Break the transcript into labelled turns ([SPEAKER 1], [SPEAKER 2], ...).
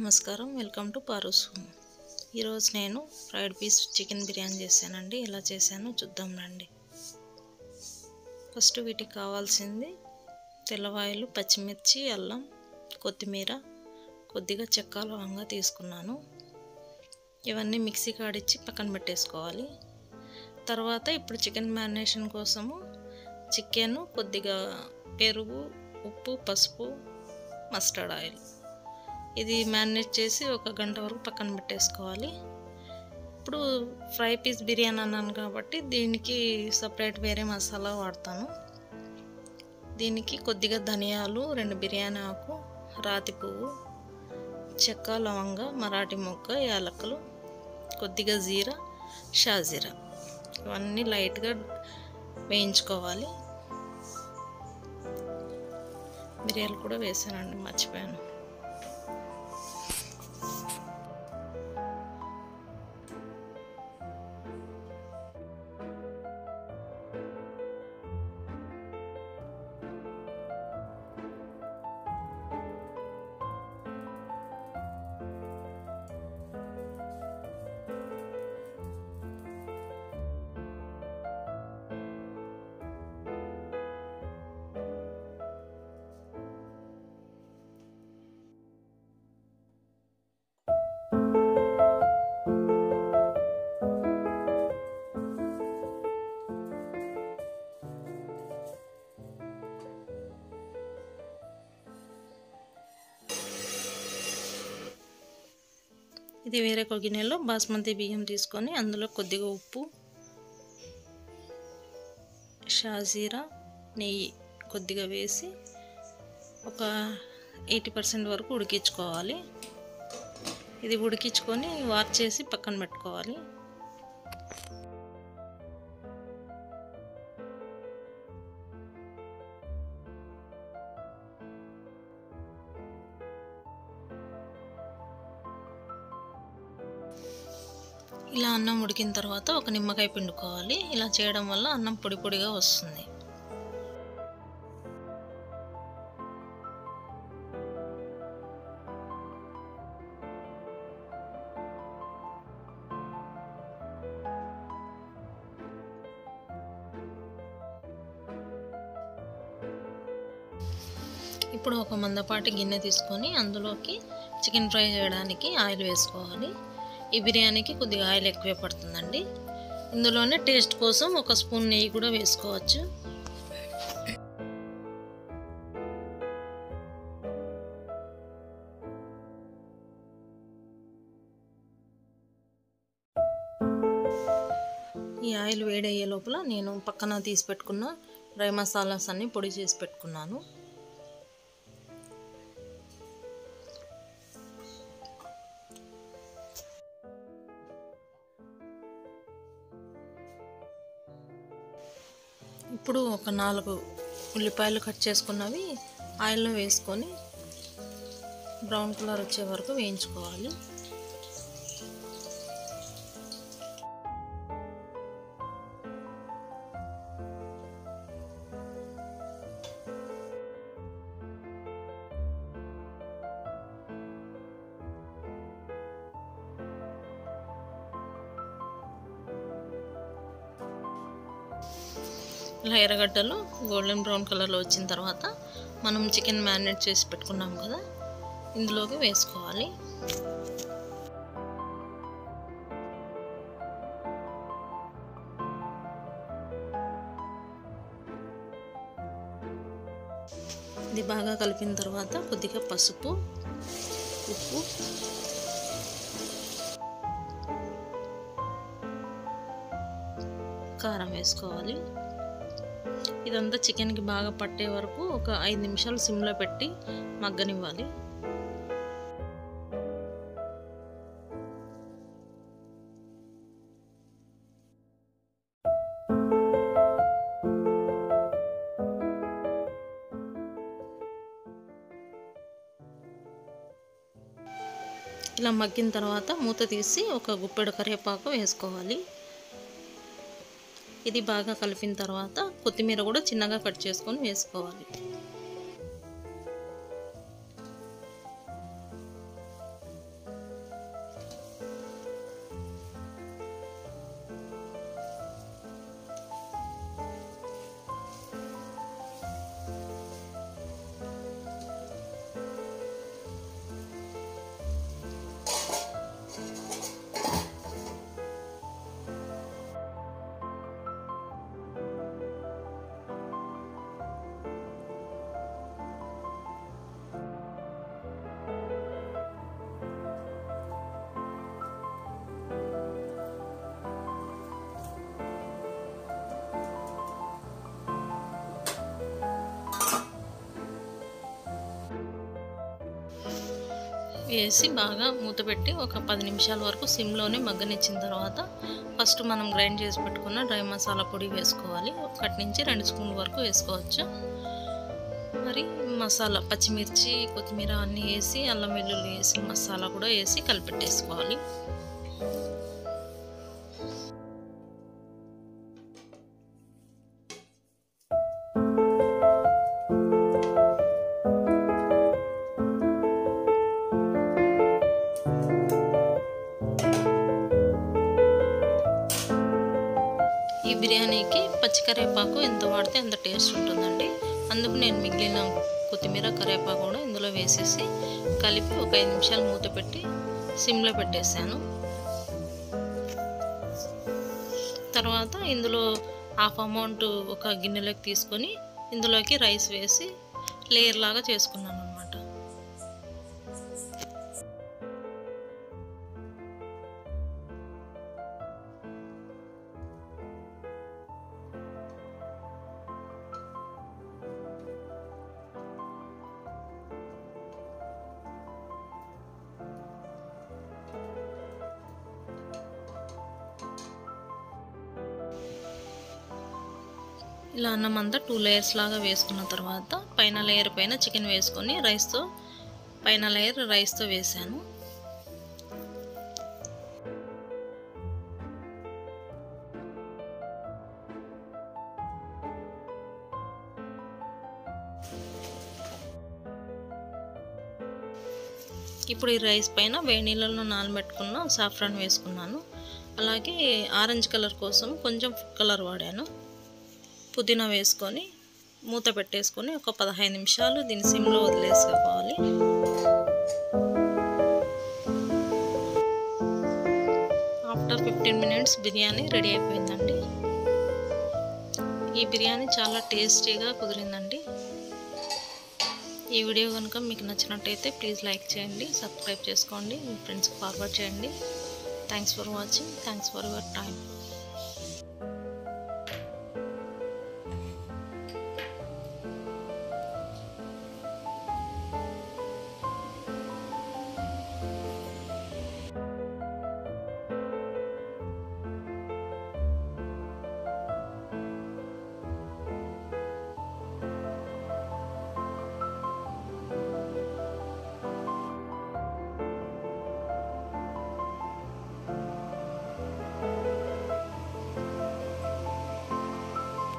[SPEAKER 1] నమస్కారం, welcome to పారూస్ home. ఈరోజు నేను ఫ్రైడ్ పీస్ చికెన్ బిర్యానీ చేశానండి. ఎలా చేశానో చూద్దాం రండి. ఫస్ట్ వీటికి కావాల్సింది తెల్లవాయలు, పచ్చిమిర్చి, అల్లం, కొత్తిమీర, కొద్దిగా చెక్క, లవంగా తీసుకున్నాను. ఇవన్నీ మిక్సీ కాడిచ్చి పక్కన పెట్టేసుకోవాలి. తర్వాత ఇప్పుడు చికెన్ మ్యారినేషన్ కోసము చికెన్, కొద్దిగా పెరుగు, ఉప్పు, పసుపు, మస్టర్డ్ ఆయిల్ ఇది మ్యారినేట్ చేసి 1 గంట వరకు పక్కన పెట్టేసుకోవాలి. ఇప్పుడు ఫ్రై పీస్ బిర్యానీ అన్నాను కాబట్టి దీనికి సపరేట్ వేరే మసాలా వాడతాను. దీనికి కొద్దిగా ధనియాలు, 2 బిర్యానీ ఆకు, రాతి పువ్వు, చెక్క, లవంగా, మరాఠీ మొగ్గ, యాలకులు, కొద్దిగా జీరా, షాజీరా ఇవన్నీ లైట్గా వేయించుకోవాలి. మిరియాలు కూడా వేసానండి, మర్చిపోయాను. ఇది వేరే ఒక గిన్నెలో బాస్మతి బియ్యం తీసుకొని అందులో కొద్దిగా ఉప్పు, షాజీరా, నెయ్యి కొద్దిగా వేసి ఒక 80% వరకు ఉడికించుకోవాలి. ఇది ఉడికించుకొని వాష్ చేసి పక్కన పెట్టుకోవాలి. ఇలా అన్నం ఉడికిన తర్వాత ఒక నిమ్మకాయ పిండుకోవాలి. ఇలా చేయడం వల్ల అన్నం పొడి పొడిగా వస్తుంది. ఇప్పుడు ఒక మందపాటి గిన్నె తీసుకొని అందులోకి చికెన్ ఫ్రై చేయడానికి ఆయిల్ వేసుకోవాలి. ఈ బిర్యానీకి కొద్దిగా ఆయిల్ ఎక్కువే పడుతుందండి. ఇందులోనే టేస్ట్ కోసం 1 స్పూన్ నెయ్యి కూడా వేసుకోవచ్చు. ఈ ఆయిల్ వేడయ్యే లోపల నేను పక్కన తీసి పెట్టుకున్న డ్రై మసాలాస్ అన్ని పొడి చేసి పెట్టుకున్నాను. ఇప్పుడు ఒక 4 ఉల్లిపాయలు కట్ చేసుకున్నవి ఆయిల్లో వేసుకొని బ్రౌన్ కలర్ వచ్చే వరకు వేయించుకోవాలి. ఇలా ఎర్రగడ్డలు గోల్డెన్ బ్రౌన్ కలర్లో వచ్చిన తర్వాత మనం చికెన్ మ్యారినేట్ చేసి పెట్టుకున్నాం కదా, ఇందులోకి వేసుకోవాలి. ఇది బాగా కలిపిన తర్వాత కొద్దిగా పసుపు, ఉప్పు, కారం వేసుకోవాలి. ఇదంతా చికెన్కి బాగా పట్టే వరకు ఒక 5 నిమిషాలు సిమ్లో పెట్టి మగ్గనివ్వాలి. ఇలా మగ్గిన తర్వాత మూత తీసి ఒక గుప్పెడు కరివేపాకు వేసుకోవాలి. ఇది బాగా కలిపిన తర్వాత కొత్తిమీర కూడా చిన్నగా కట్ చేసుకొని వేసుకోవాలి. వేసి బాగా మూత పెట్టి ఒక 10 నిమిషాల వరకు సిమ్లోనే మగ్గనిచ్చిన తర్వాత ఫస్ట్ మనం గ్రైండ్ చేసి పెట్టుకున్న డ్రై మసాలా పొడి వేసుకోవాలి. 1 నుంచి 2 స్పూన్ల వరకు వేసుకోవచ్చు. మరి మసాలా పచ్చిమిర్చి, కొత్తిమీర అన్నీ వేసి అల్లం వెల్లుల్లి వేసి మసాలా కూడా వేసి కలిపెట్టేసుకోవాలి. ఈ బిర్యానీకి పచ్చి కరివేపాకు ఎంత వాడితే అంత టేస్ట్ ఉంటుందండి. అందుకు నేను మిగిలిన కొత్తిమీర, కరివేపాకు కూడా ఇందులో వేసేసి కలిపి ఒక 5 నిమిషాలు మూత పెట్టి సిమ్లో పెట్టేసాను. తర్వాత ఇందులో హాఫ్ అమౌంట్ ఒక గిన్నెలోకి తీసుకొని ఇందులోకి రైస్ వేసి లేయర్ లాగా చేసుకున్నాను అన్నమాట. ఇలా అన్నం అంతా 2 లేయర్స్ లాగా వేసుకున్న తర్వాత పైన లేయర్ పైన చికెన్ వేసుకొని పైన లేయర్ రైస్తో వేసాను. ఇప్పుడు ఈ రైస్ పైన వేడి నీళ్ళలో నానబెట్టుకున్న సాఫ్రాన్ వేసుకున్నాను. అలాగే ఆరెంజ్ కలర్ కోసం కొంచెం ఫుడ్ కలర్ వాడాను. పుదీనా వేసుకొని మూత పెట్టేసుకొని ఒక 15 నిమిషాలు దీన్ని సిమ్లో వదిలేసుకోవాలి. ఆఫ్టర్ 15 మినిట్స్ బిర్యానీ రెడీ అయిపోయిందండి. ఈ బిర్యానీ చాలా టేస్టీగా కుదిరిందండి. ఈ వీడియో కనుక మీకు నచ్చినట్టయితే ప్లీజ్ లైక్ చేయండి, సబ్స్క్రైబ్ చేసుకోండి, మీ ఫ్రెండ్స్కి ఫార్వర్డ్ చేయండి. Thanks for watching. Thanks for your time.